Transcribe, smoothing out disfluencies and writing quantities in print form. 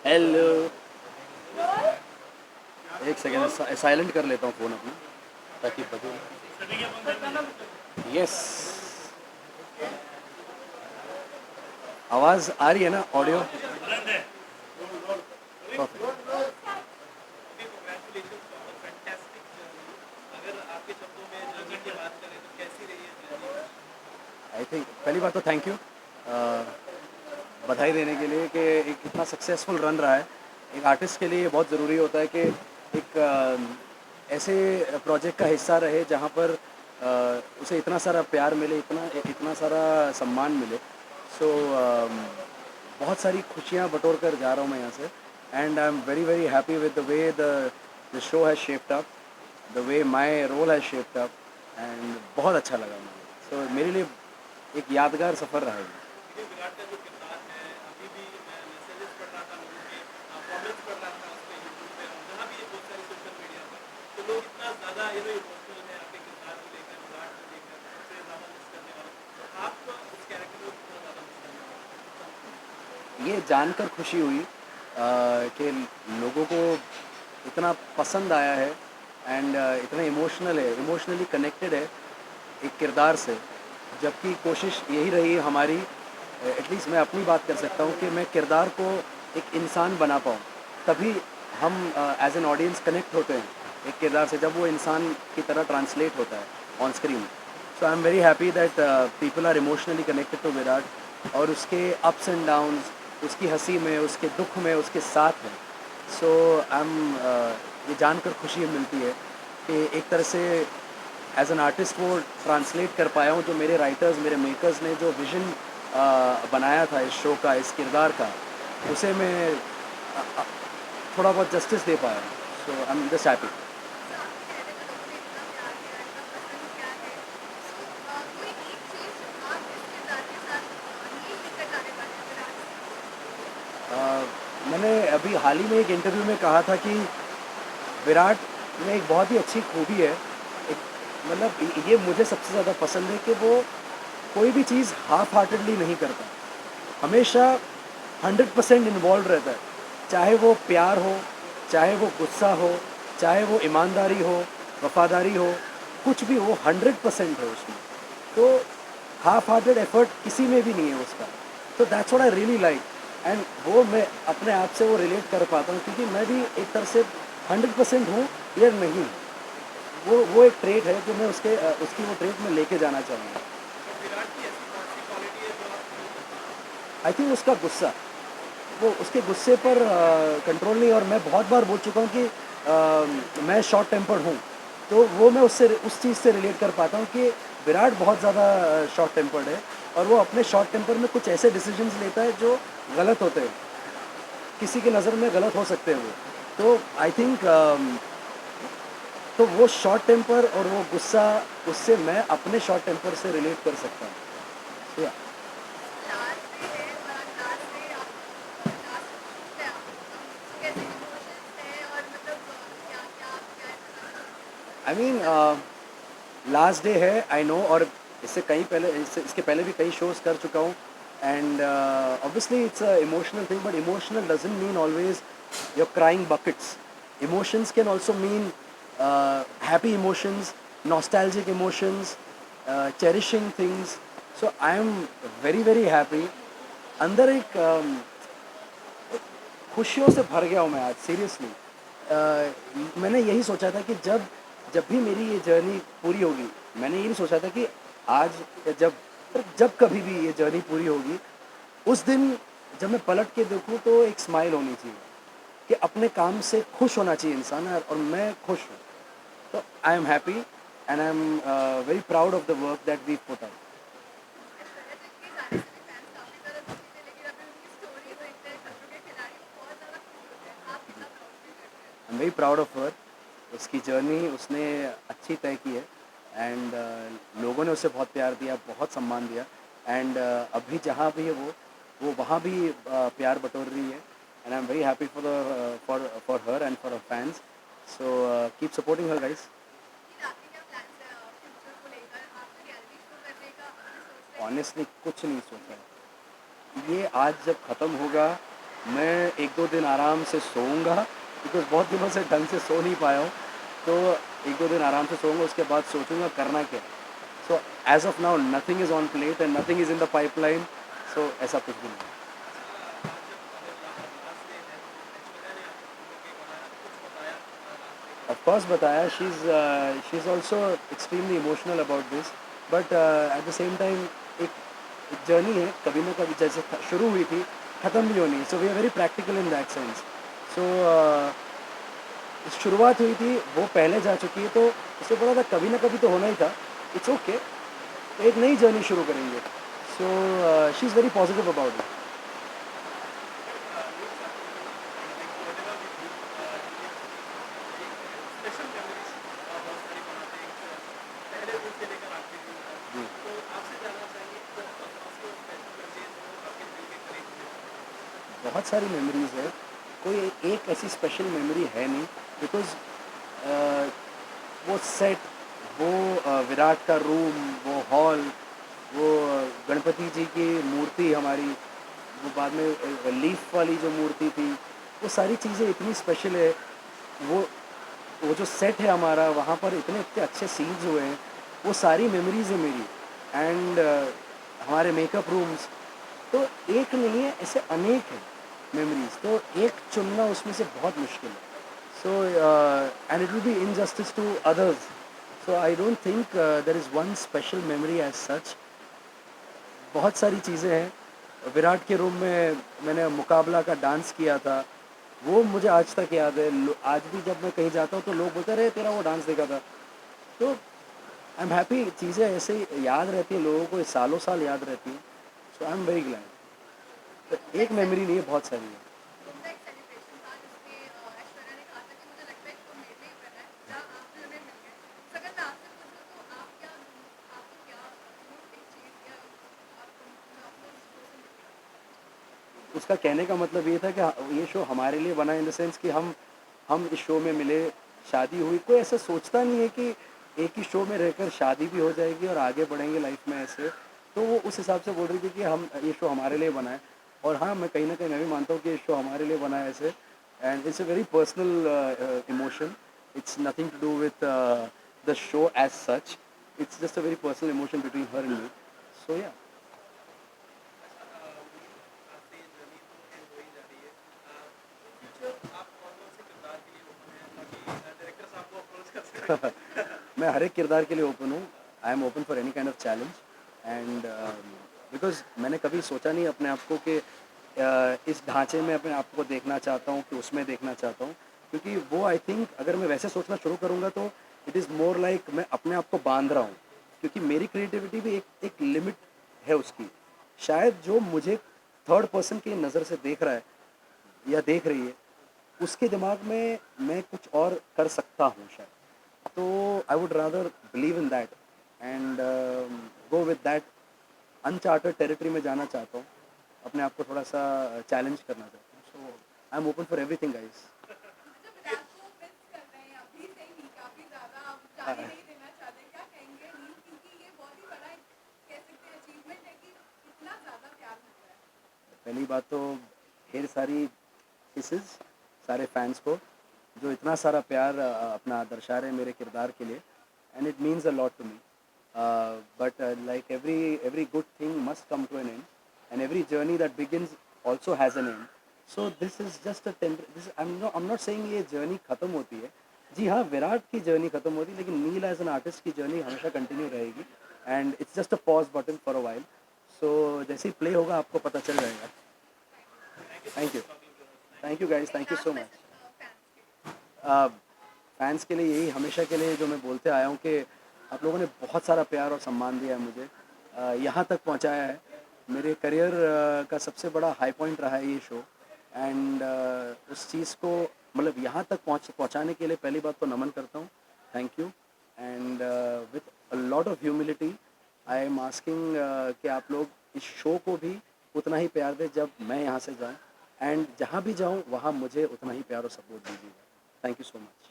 Hello. एक second silent कर लेता हूँ फ़ोन अपना ताकि बजे। यस, आवाज़ आ रही है ना? Audio perfect. आई थिंक पहली बात तो थैंक यू बधाई देने के लिए कि एक इतना सक्सेसफुल रन रहा है। एक आर्टिस्ट के लिए बहुत ज़रूरी होता है कि एक ऐसे प्रोजेक्ट का हिस्सा रहे जहाँ पर उसे इतना सारा प्यार मिले, इतना सारा सम्मान मिले। सो बहुत सारी खुशियाँ बटोर कर जा रहा हूँ मैं यहाँ से। And I am very very happy with the way the show has shaped up, the way my role has shaped up. And बहुत अच्छा लगा मुझे। सो मेरे लिए एक यादगार सफ़र रहा है। ये जानकर खुशी हुई कि लोगों को इतना पसंद आया है एंड इतना इमोशनली कनेक्टेड है एक किरदार से। जबकि कोशिश यही रही हमारी, एटलीस्ट मैं अपनी बात कर सकता हूँ कि मैं किरदार को एक इंसान बना पाऊँ। तभी हम एज एन ऑडियंस कनेक्ट होते हैं एक किरदार से, जब वो इंसान की तरह ट्रांसलेट होता है on screen. So I am very happy that people are emotionally connected to Virat, और उसके अप्स एंड डाउन्स, उसकी हंसी में, उसके दुख में उसके साथ हैं। सो आई एम ये जानकर खुशी मिलती है कि एक तरह से एज एन आर्टिस्ट वो ट्रांसलेट कर पाया हूँ जो मेरे राइटर्स, मेरे मेकर्स ने जो विज़न बनाया था इस शो का, इस किरदार का, उसे मैं थोड़ा बहुत जस्टिस दे पाया हूँ। So I am just happy. मैंने अभी हाल ही में एक इंटरव्यू में कहा था कि विराट में एक बहुत ही अच्छी खूबी है, एक मतलब ये मुझे सबसे ज़्यादा पसंद है कि वो कोई भी चीज़ हाफ हार्टेडली नहीं करता, हमेशा 100% इन्वॉल्व रहता है। चाहे वो प्यार हो, चाहे वो गुस्सा हो, चाहे वो ईमानदारी हो, वफादारी हो, कुछ भी हो, 100% है उसमें। तो हाफ हार्टेड एफर्ट किसी में भी नहीं है उसका। तो that's what I really like. And वो मैं अपने आप से वो रिलेट कर पाता हूँ क्योंकि मैं भी एक तरह से 100% हूँ या नहीं। वो एक ट्रेट है जो मैं उसकी वो ट्रेट में लेके जाना चाहूँगा। आई थिंक उसका गुस्सा, वो उसके गुस्से पर कंट्रोल नहीं। और मैं बहुत बार बोल चुका हूँ कि मैं शॉर्ट टेम्पर्ड हूँ, तो वो मैं उससे उस चीज़ से रिलेट कर पाता हूँ कि विराट बहुत ज़्यादा शॉर्ट टेम्पर्ड है, और वो अपने शॉर्ट टेम्पर में कुछ ऐसे डिसीजंस लेता है जो गलत होते हैं, किसी की नज़र में गलत हो सकते हैं वो। तो आई थिंक तो वो शॉर्ट टेम्पर और वो गुस्सा, उससे मैं अपने शॉर्ट टेम्पर से रिलेट कर सकता हूँ। तो आई मीन लास्ट डे है, आई नो। और इसके पहले भी कई शोज़ कर चुका हूँ। And obviously it's a emotional thing, but emotional doesn't mean always your crying buckets. Emotions can also mean happy emotions, nostalgic emotions, cherishing things. So I am very very happy. अंदर एक खुशियों से भर गया हूँ मैं आज, सीरियसली। मैंने यही सोचा था कि जब जब भी मेरी ये जर्नी पूरी होगी, मैंने ये नहीं सोचा था कि आज या जब कभी भी ये जर्नी पूरी होगी, उस दिन जब मैं पलट के देखूँ तो एक स्माइल होनी चाहिए कि अपने काम से खुश होना चाहिए इंसान, और मैं खुश हूँ। तो I am happy and I am very proud of the work that we put out. I am very proud of her. उसकी जर्नी उसने अच्छी तय की है। एंड लोगों ने उसे बहुत प्यार दिया, बहुत सम्मान दिया। एंड अभी जहाँ भी है वो वहाँ भी प्यार बटोर रही है। And I am very happy for her and for her fans. So keep supporting her guys. Honestly कुछ नहीं सोचा है। ये आज जब ख़त्म होगा मैं 1-2 दिन आराम से सोऊँगा बिकॉज़ बहुत दिनों से ढंग से सो नहीं पाया हूँ। तो 1-2 दिन आराम से सोऊँगा, उसके बाद सोचूँगा करना क्या है। So as of now nothing is on plate and nothing is in the pipeline, so ऐसा कुछ भी नहीं। अच्छा, जब अगर आपका लास्ट डे है तो ऐश्वर्या ने आपको फ़ोन करके बताया कुछ बताया लास्ट डे के ऑफ लिए? कोर्स बताया, she is also extremely emotional about this, but at the same time एक एक जर्नी है, कभी ना कभी जैसे शुरू हुई थी, ख़त्म भी होनी है। So we are very practical in that sense. So शुरुआत हुई थी, वो पहले जा चुकी है, तो उसे पता था कभी ना कभी तो होना ही था। इट्स ओके, एक नई जर्नी शुरू करेंगे। So she is very positive about it. But लोग चाहते हैं कि लाइक व्हेनेवर वी मीट ये हम एक स्पेशल मेमोरीज बहुत सारी बनाते हैं पहले दिन से लेकर आखिरी दिन तक। जी। तो आपसे जानना चाहेंगे कौन सी वो स्पेशल मेमोरीज जो आपके दिल के करीब है? बहुत सारी मेमोरीज़ है, कोई एक ऐसी स्पेशल मेमोरी है नहीं बिकॉज़ वो सेट, वो विराट का रूम, वो हॉल, वो गणपति जी की मूर्ति हमारी, वो बाद में लीफ वाली जो मूर्ति थी, वो सारी चीज़ें इतनी स्पेशल है। वो वो जो सेट है हमारा, वहाँ पर इतने इतने अच्छे सीन्स हुए हैं, वो सारी मेमोरीज़ है मेरी। एंड हमारे मेकअप रूम्स, तो एक नहीं है, ऐसे अनेक हैं मेमोरीज़, तो एक चुनना उसमें से बहुत मुश्किल है। So and it will be injustice to others, so I don't think there is one special memory as such. बहुत सारी चीज़ें हैं। विराट के रूम में मैंने मुकाबला का डांस किया था, वो मुझे आज तक याद है। आज भी जब मैं कहीं जाता हूँ तो लोग बोलते हैं, अरे तेरा वो डांस देखा था। तो आई एम हैप्पी, चीज़ें ऐसे ही याद रहती हैं लोगों को, सालों साल याद रहती हैं। सो आई एम वेरी ग्लैड। तो उनका एक एक मेमोरी नहीं है, सेलिब्रेशन बहुत सारी है। उनका एक सेलिब्रेशन था जिसमें ऐश्वर्या ने कहा था कि मुझे लगता है कि वो मेरे लिए ही बना है, जहाँ आप भी उन्हें मिल गए। तो अगर मैं आपसे पूछूं तो आप क्या आपको क्या एक चीज़ या आप लोग इस शो से मिले? उसका कहने का मतलब ये था कि ये शो हमारे लिए बना इन द सेंस कि हम इस शो में मिले, शादी हुई। कोई ऐसा सोचता नहीं है कि एक ही शो में रहकर शादी भी हो जाएगी और आगे बढ़ेंगे लाइफ में ऐसे। तो वो उस हिसाब से बोल रही थी कि हम ये शो हमारे लिए बना है। और हाँ, मैं कहीं न कहीं मैं भी मानता हूँ कि ये शो हमारे लिए बना है ऐसे। And it's a very personal emotion. It's nothing to do with the show as such. It's just a very personal emotion between her and me. So yeah. अच्छा, मूवी आज से ये जर्नी तो एंड हो ही जा रही है। इन फ्यूचर आप कौन-कौन से किरदार के लिए ओपन हैं ताकि डायरेक्टर्स आपको अप्रोच कर सकें? मैं हर एक किरदार के लिए ओपन हूँ। आई am open for any kind of challenge. And because मैंने कभी सोचा नहीं अपने आप को कि इस ढांचे में अपने आप को देखना चाहता हूँ कि उसमें देखना चाहता हूँ। क्योंकि वो आई थिंक अगर मैं वैसे सोचना शुरू करूँगा तो इट इज़ मोर लाइक मैं अपने आप को बांध रहा हूँ। क्योंकि मेरी क्रिएटिविटी भी एक एक लिमिट है उसकी। शायद जो मुझे थर्ड पर्सन की नज़र से देख रहा है या देख रही है, उसके दिमाग में मैं कुछ और कर सकता हूँ शायद। तो I would rather believe in that and go with that. Uncharted territory में जाना चाहता हूँ, अपने आप को थोड़ा सा चैलेंज करना चाहता हूँ। So I am open for everything guys. अच्छा, विराट को मिस कर रहे हैं अभी से ही काफ़ी ज़्यादा, आप जाने नहीं देना चाहते, क्या कहेंगे नील? क्योंकि ये बहुत ही बड़ा कह सकते हैं अचीवमेंट है कि इतना ज़्यादा प्यार मिल रहा है। पहली बात तो ढेर सारी किसेस सारे फैंस को, जो इतना सारा प्यार अपना दर्शा रहे हैं मेरे किरदार के लिए। And it means a lot to me. But like every good thing must come to an end, and every journey that begins also has an end. So this is just a this I'm not saying ये journey ख़त्म होती है। जी हाँ, विराट की journey ख़त्म होती है, लेकिन नील एज एन आर्टिस्ट की जर्नी हमेशा कंटिन्यू रहेगी। And it's just a pause button for a while. So जैसे ही प्ले होगा आपको पता चल जाएगा। Thank you so thank you. Much talking to us. Thank thank you. You guys, एक thank you last so much. Message fans के लिए। फैंस के लिए यही हमेशा के लिए जो मैं बोलते आया हूँ कि आप लोगों ने बहुत सारा प्यार और सम्मान दिया है मुझे, यहाँ तक पहुँचाया है। मेरे करियर का सबसे बड़ा हाई पॉइंट रहा है ये शो। एंड उस चीज़ को मतलब यहाँ तक पहुँचाने के लिए पहली बात तो नमन करता हूँ। Thank you. And with a lot of humility I am asking कि आप लोग इस शो को भी उतना ही प्यार दें जब मैं यहाँ से जाऊँ। एंड जहाँ भी जाऊँ वहाँ मुझे उतना ही प्यार और सपोर्ट दीजिएगा। Thank you so much.